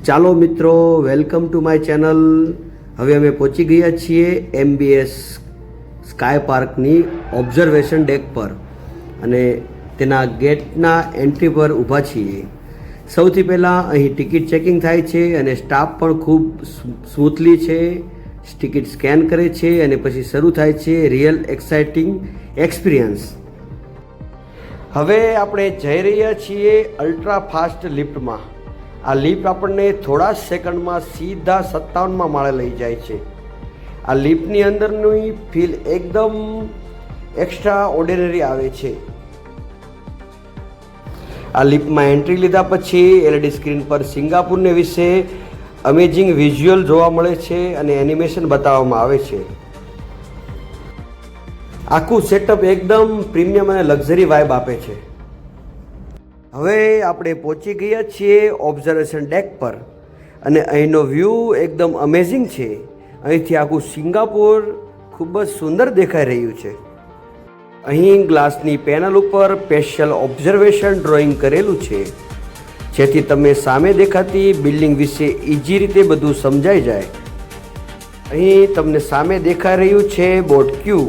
ચાલો મિત્રો, welcome to my channel. હવે અમે પહોંચી ગયા છીએ MBS સ્કાય પાર્કની ઓબ્ઝર્વેશન ડેક પર અને તેના ગેટના એન્ટ્રી પર ઊભા છીએ. સૌથી પહેલાં અહીં ટિકિટ ચેકિંગ થાય છે અને સ્ટાફ પણ ખૂબ સ્મૂથલી છે, ટિકિટ સ્કેન કરે છે અને પછી શરૂ થાય છે રિયલ એક્સાઇટિંગ એક્સપિરિયન્સ. હવે આપણે જઈ રહ્યા છીએ અલ્ટ્રા ફાસ્ટ લિફ્ટમાં. આ લિફ્ટ આપણને થોડા જ સેકન્ડમાં સીધા 57માં માળે લઈ જાય છે. આ લિફ્ટની અંદરની ફીલ એકદમ એક્સ્ટ્રા ઓર્ડિનરી આવે છે. આ લિફ્ટમાં એન્ટ્રી લીધા પછી LED સ્ક્રીન પર સિંગાપુરને વિશે અમેઝિંગ વિઝ્યુઅલ જોવા મળે છે અને એનિમેશન બતાવવામાં આવે છે. આખું સેટઅપ એકદમ પ્રીમિયમ અને લક્ઝરી વાઇબ આપે છે. હવે આપણે પહોંચી ગયા છીએ ઓબ્ઝર્વેશન ડેક પર અને અહીંનો વ્યૂ એકદમ અમેઝિંગ છે. અહીંથી આખું સિંગાપુર ખૂબ જ સુંદર દેખાઈ રહ્યું છે. અહીં ગ્લાસની પેનલ ઉપર સ્પેશિયલ ઓબ્ઝર્વેશન ડ્રોઈંગ કરેલું છે જેથી તમે સામે દેખાતી બિલ્ડિંગ વિશે ઇઝી રીતે બધું સમજાઈ જાય. અહીં તમને સામે દેખાઈ રહ્યું છે બોટ ક્યુ.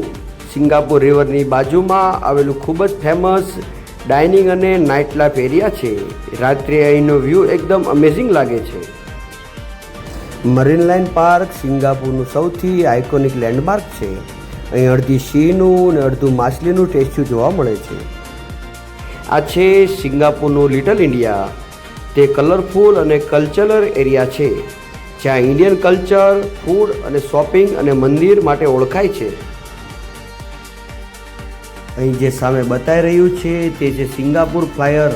સિંગાપુર રિવરની બાજુમાં આવેલું ખૂબ જ ફેમસ ડાઇનિંગ અને નાઇટ લાઈફ એરિયા છે. રાત્રે અહીંનો વ્યૂ એકદમ અમેઝિંગ લાગે છે. મરીન લાઇન પાર્ક સિંગાપુરનું સૌથી આઇકોનિક લેન્ડમાર્ક છે. અહીં અડધી સિંહનું અને અડધું માછલીનું સ્ટેચ્યુ જોવા મળે છે. આ છે સિંગાપુરનું લિટલ ઇન્ડિયા. તે કલરફુલ અને કલ્ચરલ એરિયા છે જ્યાં ઇન્ડિયન કલ્ચર, ફૂડ અને શોપિંગ અને મંદિર માટે ઓળખાય છે. અહીં જે સામે બતાવી રહ્યું છે તે છે સિંગાપુર ફ્લાયર,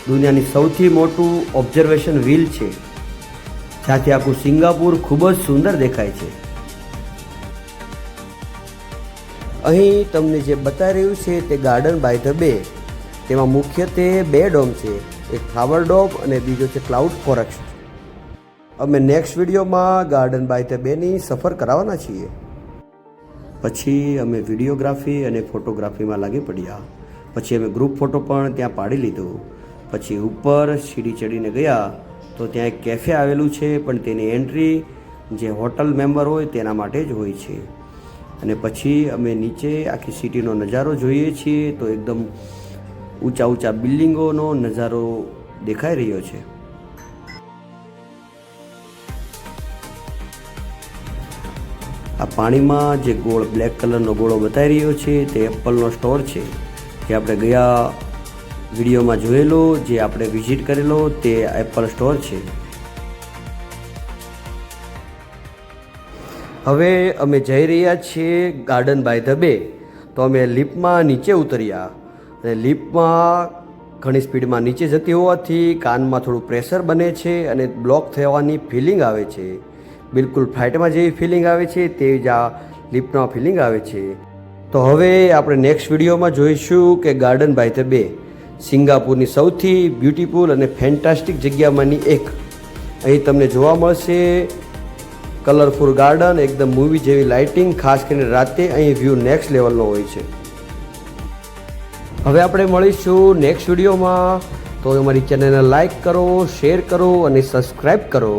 દુનિયાની સૌથી મોટું ઓબ્ઝર્વેશન વ્હીલ છે જ્યાંથી આખું સિંગાપુર ખૂબ જ સુંદર દેખાય છે. અહીં તમને જે બતાવી રહ્યું છે તે ગાર્ડન બાય ધ બે. તેમાં મુખ્યત્વે બે ડોમ છે, એક ફ્લાવર ડોમ અને બીજો છે ક્લાઉડ ફોરેસ્ટ. અમે નેક્સ્ટ વિડીયોમાં ગાર્ડન બાય ધ બેની સફર કરાવવાના છીએ. પછી અમે વિડીયોગ્રાફી અને ફોટોગ્રાફીમાં લાગી પડ્યા. પછી અમે ગ્રુપ ફોટો પણ ત્યાં પાડી લીધો. પછી ઉપર સીડી ચડીને ગયા તો ત્યાં એક કેફે આવેલું છે, પણ તેની એન્ટ્રી જે હોટલ મેમ્બર હોય તેના માટે જ હોય છે. અને પછી અમે નીચે આખી સિટીનો નજારો જોઈએ છીએ તો એકદમ ઊંચા ઊંચા બિલ્ડિંગોનો નજારો દેખાઈ રહ્યો છે. આ પાણીમાં જે ગોળ બ્લેક કલરનો ગોળો બતાવી રહ્યો છે તે એપલનો સ્ટોર છે જે આપણે ગયા વિડીયોમાં જોયેલો, જે આપણે વિઝિટ કરેલો તે એપલ સ્ટોર છે. હવે અમે જઈ રહ્યા છીએ ગાર્ડન બાય ધ બે. તો અમે લિફ્ટમાં નીચે ઉતર્યા અને લિફ્ટમાં ઘણી સ્પીડમાં નીચે જતી હોવાથી કાનમાં થોડું પ્રેશર બને છે અને બ્લોક થવાની ફિલિંગ આવે છે. બિલકુલ ફ્લાઇટમાં જેવી ફિલિંગ આવે છે તેવી જ આ લિફ્ટમાં ફિલિંગ આવે છે. તો હવે આપણે નેક્સ્ટ વિડીયોમાં જોઈશું કે ગાર્ડન બાય ધ બે સિંગાપુરની સૌથી બ્યુટીફુલ અને ફેન્ટાસ્ટિક જગ્યામાંની એક. અહીં તમને જોવા મળશે કલરફુલ ગાર્ડન, એકદમ મૂવી જેવી લાઇટિંગ. ખાસ કરીને રાતે અહીં વ્યૂ નેક્સ્ટ લેવલનો હોય છે. હવે આપણે મળીશું નેક્સ્ટ વિડીયોમાં. તો અમારી ચેનલને લાઈક કરો, શેર કરો અને સબસ્ક્રાઈબ કરો.